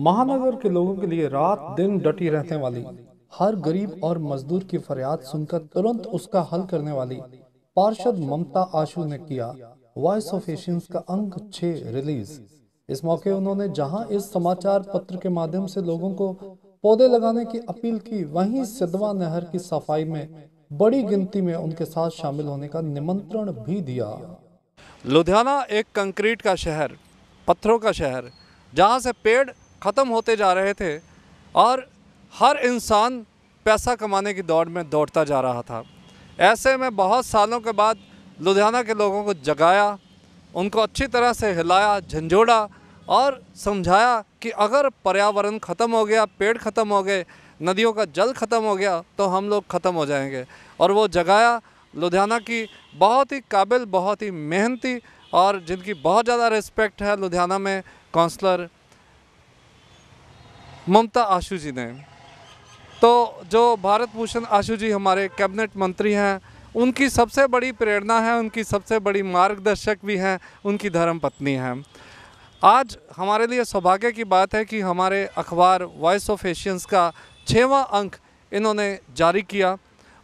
महानगर के लोगों के लिए रात दिन डटी रहने वाली, हर गरीब और मजदूर की फरियाद सुनकर तुरंत उसका हल करने वाली पार्षद ममता आशु ने किया वॉइस ऑफ एशियंस का अंक 6 रिलीज। इस मौके उन्होंने जहां इस समाचार पत्र के माध्यम से लोगों को पौधे लगाने की अपील की, वहीं सिद्धवा नहर की सफाई में बड़ी गिनती में उनके साथ शामिल होने का निमंत्रण भी दिया। लुधियाना एक कंक्रीट का शहर, पत्थरों का शहर, जहाँ से पेड़ ख़त्म होते जा रहे थे और हर इंसान पैसा कमाने की दौड़ में दौड़ता जा रहा था। ऐसे में बहुत सालों के बाद लुधियाना के लोगों को जगाया, उनको अच्छी तरह से हिलाया, झंझोड़ा और समझाया कि अगर पर्यावरण ख़त्म हो गया, पेड़ ख़त्म हो गए, नदियों का जल ख़त्म हो गया तो हम लोग ख़त्म हो जाएंगे। और वो जगाया लुधियाना की बहुत ही काबिल, बहुत ही मेहनती और जिनकी बहुत ज़्यादा रिस्पेक्ट है लुधियाना में, काउंसलर ममता आशु जी ने। तो जो भारत भूषण आशु जी हमारे कैबिनेट मंत्री हैं, उनकी सबसे बड़ी प्रेरणा है, उनकी सबसे बड़ी मार्गदर्शक भी हैं, उनकी धर्मपत्नी हैं। आज हमारे लिए सौभाग्य की बात है कि हमारे अखबार वॉइस ऑफ एशियंस का 6वां अंक इन्होंने जारी किया।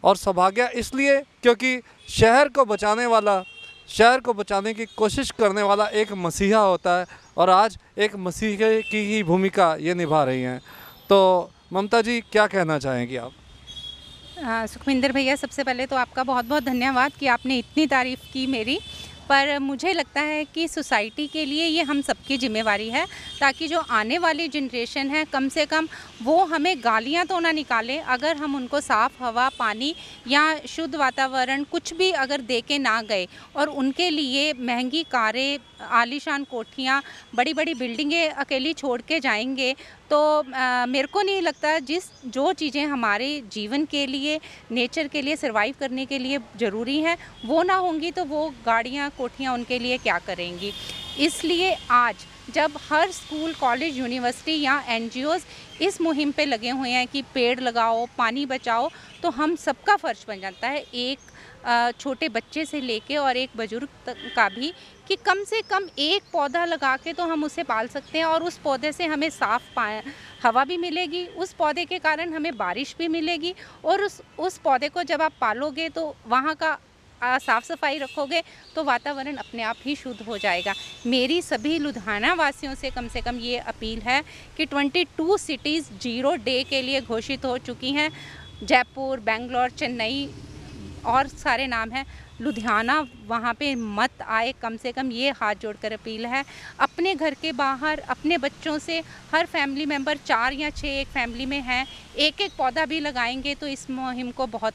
और सौभाग्य इसलिए क्योंकि शहर को बचाने वाला, शहर को बचाने की कोशिश करने वाला एक मसीहा होता है और आज एक मसीहे की ही भूमिका ये निभा रही हैं। तो ममता जी, क्या कहना चाहेंगी आप? सुखविंदर भैया, सबसे पहले तो आपका बहुत बहुत धन्यवाद कि आपने इतनी तारीफ़ की मेरी। पर मुझे लगता है कि सोसाइटी के लिए ये हम सबकी ज़िम्मेवारी है, ताकि जो आने वाली जनरेशन है कम से कम वो हमें गालियाँ तो ना निकाले। अगर हम उनको साफ़ हवा, पानी या शुद्ध वातावरण कुछ भी अगर दे के ना गए और उनके लिए महंगी कारें, आलीशान कोठियाँ, बड़ी बड़ी बिल्डिंगें अकेली छोड़ के जाएंगे तो मेरे को नहीं लगता जो चीज़ें हमारे जीवन के लिए, नेचर के लिए, सर्वाइव करने के लिए ज़रूरी हैं, वो ना होंगी तो वो गाड़ियाँ, कोठियाँ उनके लिए क्या करेंगी। इसलिए आज जब हर स्कूल, कॉलेज, यूनिवर्सिटी या एनजीओज़ इस मुहिम पे लगे हुए हैं कि पेड़ लगाओ, पानी बचाओ, तो हम सबका फ़र्ज बन जाता है, एक छोटे बच्चे से लेके और एक बुजुर्ग तक का भी, कि कम से कम एक पौधा लगा के तो हम उसे पाल सकते हैं और उस पौधे से हमें साफ़ हवा भी मिलेगी, उस पौधे के कारण हमें बारिश भी मिलेगी। और उस पौधे को जब आप पालोगे तो वहाँ का साफ़ सफाई रखोगे तो वातावरण अपने आप ही शुद्ध हो जाएगा। मेरी सभी लुधियाना वासियों से कम ये अपील है कि 22 सिटीज़ जीरो डे के लिए घोषित हो चुकी हैं। जयपुर, बेंगलोर, चेन्नई और सारे नाम हैं। लुधियाना वहाँ पे मत आए, कम से कम ये हाथ जोड़कर अपील है। अपने घर के बाहर अपने बच्चों से, हर फैमिली मेंबर 4 या 6 एक फैमिली में हैं, एक एक पौधा भी लगाएंगे तो इस मुहिम को बहुत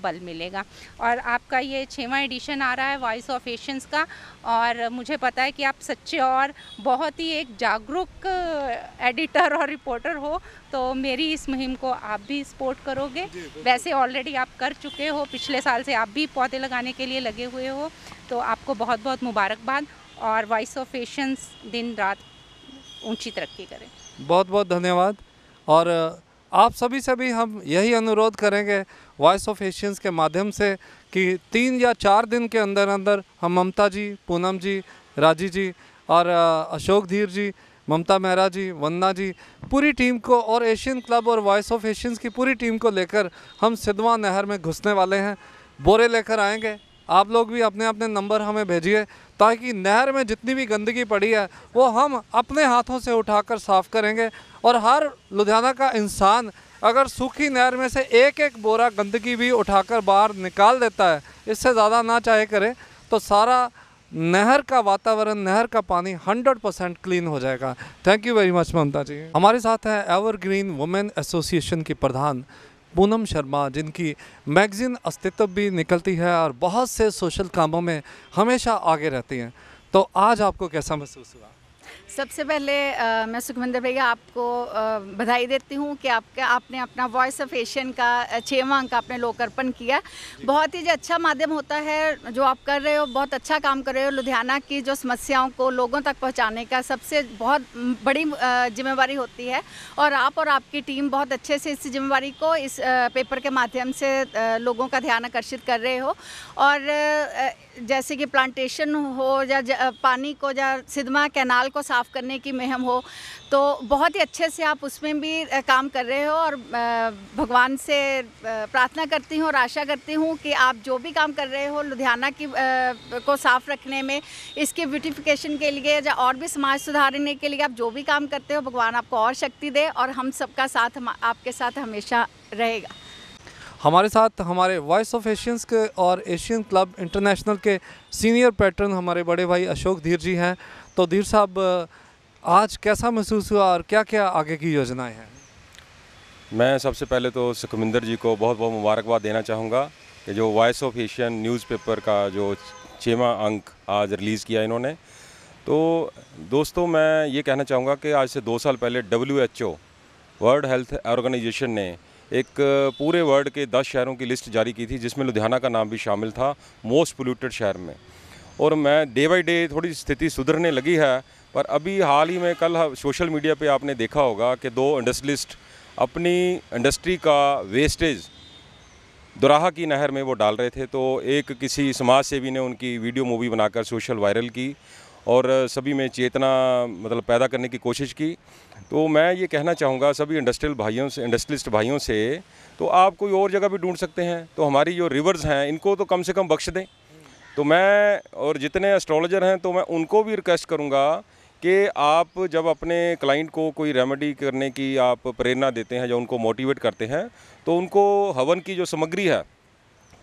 बल मिलेगा। और आपका ये 6वां एडिशन आ रहा है वॉइस ऑफ एशियंस का, और मुझे पता है कि आप सच्चे और बहुत ही एक जागरूक एडिटर और रिपोर्टर हो, तो मेरी इस मुहिम को आप भी सपोर्ट करोगे। वैसे ऑलरेडी आप कर चुके हो, पिछले साल से आप भी पौधे लगाने के लिए लगे हुए हो, तो आपको बहुत बहुत मुबारकबाद। और वॉइस ऑफ एशियंस दिन रात ऊंची तरक्की करें। बहुत बहुत धन्यवाद। और आप सभी से भी हम यही अनुरोध करेंगे वॉइस ऑफ एशियंस के माध्यम से कि 3 या 4 दिन के अंदर अंदर हम ममता जी, पूनम जी, राजी जी और अशोक धीर जी, ममता मेहरा जी, वंदना जी, पूरी टीम को और एशियन क्लब और वॉइस ऑफ एशियंस की पूरी टीम को लेकर हम सिद्धवा नहर में घुसने वाले हैं। बोरे लेकर आएंगे। आप लोग भी अपने अपने नंबर हमें भेजिए ताकि नहर में जितनी भी गंदगी पड़ी है वो हम अपने हाथों से उठाकर साफ़ करेंगे। और हर लुधियाना का इंसान अगर सूखी नहर में से एक एक बोरा गंदगी भी उठाकर बाहर निकाल देता है, इससे ज़्यादा ना चाहे करे, तो सारा नहर का वातावरण, नहर का पानी 100% क्लीन हो जाएगा। थैंक यू वेरी मच ममता जी। हमारे साथ हैं एवरग्रीन वुमेन एसोसिएशन की प्रधान पूनम शर्मा, जिनकी मैगज़ीन अस्तित्व भी निकलती है और बहुत से सोशल कामों में हमेशा आगे रहती हैं। तो आज आपको कैसा महसूस हुआ? सबसे पहले मैं सुखविंदर भैया आपको बधाई देती हूँ कि आपने अपना वॉइस ऑफ एशियन का 6वां अंक आपने लोकार्पण किया। बहुत ही अच्छा माध्यम होता है जो आप कर रहे हो, बहुत अच्छा काम कर रहे हो। लुधियाना की जो समस्याओं को लोगों तक पहुँचाने का सबसे बहुत बड़ी जिम्मेवारी होती है और आप और आपकी टीम बहुत अच्छे से इस जिम्मेवारी को इस पेपर के माध्यम से लोगों का ध्यान आकर्षित कर रहे हो। और जैसे कि प्लांटेशन हो या पानी को या सिद्धवा कैनाल को साफ़ करने की मुहिम हो, तो बहुत ही अच्छे से आप उसमें भी काम कर रहे हो। और भगवान से प्रार्थना करती हूँ और आशा करती हूँ कि आप जो भी काम कर रहे हो लुधियाना की को साफ़ रखने में, इसके ब्यूटिफिकेशन के लिए या और भी समाज सुधारने के लिए आप जो भी काम करते हो, भगवान आपको और शक्ति दे और हम सबका साथ आपके साथ हमेशा रहेगा। हमारे साथ हमारे वॉइस ऑफ एशियंस के और एशियन क्लब इंटरनेशनल के सीनियर पैटर्न हमारे बड़े भाई अशोक धीर जी हैं। तो धीर साहब, आज कैसा महसूस हुआ और क्या क्या आगे की योजनाएं हैं? मैं सबसे पहले तो सुखविंदर जी को बहुत बहुत मुबारकबाद देना चाहूँगा कि जो वॉइस ऑफ एशियन न्यूज़पेपर का जो 6वां अंक आज रिलीज़ किया इन्होंने। तो दोस्तों, मैं ये कहना चाहूँगा कि आज से 2 साल पहले WHO वर्ल्ड हेल्थ ऑर्गेनाइजेशन ने एक पूरे वर्ल्ड के 10 शहरों की लिस्ट जारी की थी, जिसमें लुधियाना का नाम भी शामिल था मोस्ट पोल्यूटेड शहर में। और मैं डे बाय डे थोड़ी स्थिति सुधरने लगी है, पर अभी हाल ही में कल सोशल मीडिया पे आपने देखा होगा कि 2 इंडस्ट्रियलिस्ट अपनी इंडस्ट्री का वेस्टेज दोराहा की नहर में वो डाल रहे थे। तो एक किसी समाज सेवी ने उनकी वीडियो मूवी बनाकर सोशल वायरल की और सभी में चेतना मतलब पैदा करने की कोशिश की। तो मैं ये कहना चाहूँगा सभी इंडस्ट्रियलिस्ट भाइयों से, तो आप कोई और जगह भी ढूंढ सकते हैं, तो हमारी जो रिवर्स हैं इनको तो कम से कम बख्श दें। तो मैं और जितने एस्ट्रोलॉजर हैं तो मैं उनको भी रिक्वेस्ट करूँगा कि आप जब अपने क्लाइंट को कोई रेमेडी करने की आप प्रेरणा देते हैं या उनको मोटिवेट करते हैं, तो उनको हवन की जो सामग्री है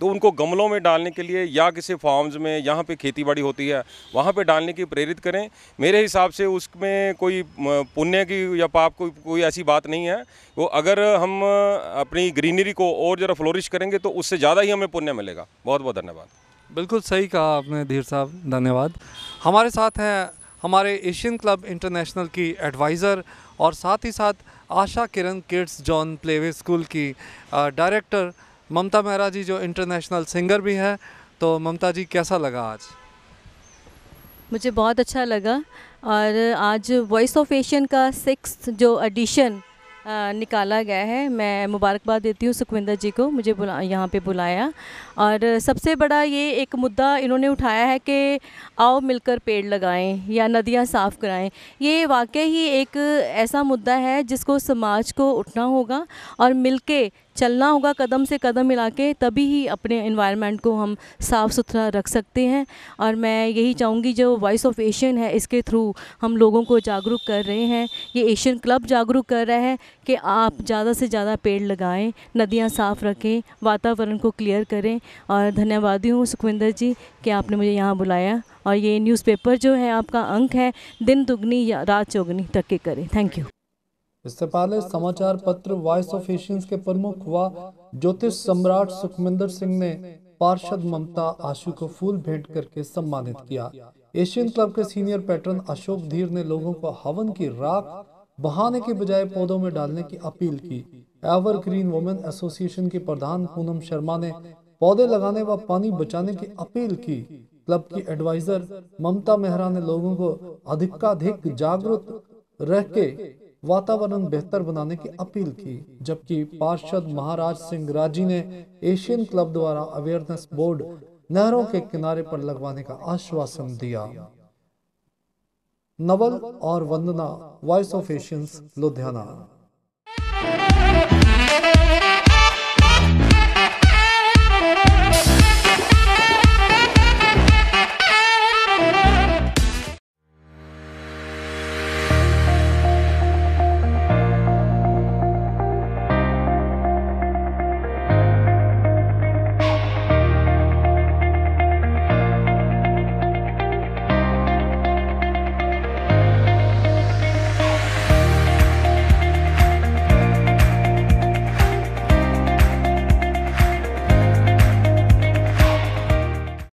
तो उनको गमलों में डालने के लिए या किसी फार्म्स में यहाँ पे खेती बाड़ी होती है वहाँ पे डालने की प्रेरित करें। मेरे हिसाब से उसमें कोई पुण्य की या पाप कोई ऐसी बात नहीं है। वो अगर हम अपनी ग्रीनरी को और ज़रा फ्लोरिश करेंगे तो उससे ज़्यादा ही हमें पुण्य मिलेगा। बहुत बहुत धन्यवाद। बिल्कुल सही कहा आपने धीर साहब, धन्यवाद। हमारे साथ हैं हमारे एशियन क्लब इंटरनेशनल की एडवाइज़र और साथ ही साथ Asha Kiran kids John playway school की डायरेक्टर ममता मेहरा जी, जो इंटरनेशनल सिंगर भी हैं। तो ममता जी, कैसा लगा आज? मुझे बहुत अच्छा लगा। और आज वॉइस ऑफ एशियन का 6th जो एडिशन निकाला गया है, मैं मुबारकबाद देती हूँ सुखविंदर जी को, मुझे यहाँ पे बुलाया। और सबसे बड़ा ये एक मुद्दा इन्होंने उठाया है कि आओ मिलकर पेड़ लगाएं या नदियाँ साफ़ कराएं। ये वाकई ही एक ऐसा मुद्दा है जिसको समाज को उठना होगा और मिलके चलना होगा, कदम से कदम मिला के, तभी ही अपने एनवायरनमेंट को हम साफ़ सुथरा रख सकते हैं। और मैं यही चाहूँगी जो वॉइस ऑफ एशियन है इसके थ्रू हम लोगों को जागरूक कर रहे हैं, ये एशियन क्लब जागरूक कर रहा है कि आप ज़्यादा से ज़्यादा पेड़ लगाएं, नदियाँ साफ़ रखें, वातावरण को क्लियर करें। और धन्यवादी हूँ सुखविंदर जी कि आपने मुझे यहाँ बुलाया। और ये न्यूज़पेपर जो है आपका अंक है, दिन दुगनी या रात चौगनी तरक्की करें। Thank you. इससे पहले समाचार पत्र वॉइस ऑफ एशियंस के प्रमुख व ज्योतिष सम्राट सुखविंदर सिंह ने पार्षद ममता आशु को फूल भेंट करके सम्मानित किया। एशियन क्लब के सीनियर पैटर्न अशोक धीर ने लोगों को हवन की राख बहाने के बजाय पौधों में डालने की अपील की। एवरग्रीन वुमेन एसोसिएशन की प्रधान पूनम शर्मा ने पौधे लगाने व पानी बचाने की अपील की। क्लब की एडवाइजर ममता मेहरा ने लोगों को अधिकाधिक जागरूक रह के वातावरण बेहतर बनाने की अपील की, जबकि पार्षद महाराज सिंह राजी ने एशियन क्लब द्वारा अवेयरनेस बोर्ड नहरों के किनारे पर लगवाने का आश्वासन दिया। नवल और वंदना, वॉइस ऑफ एशियंस, लुधियाना।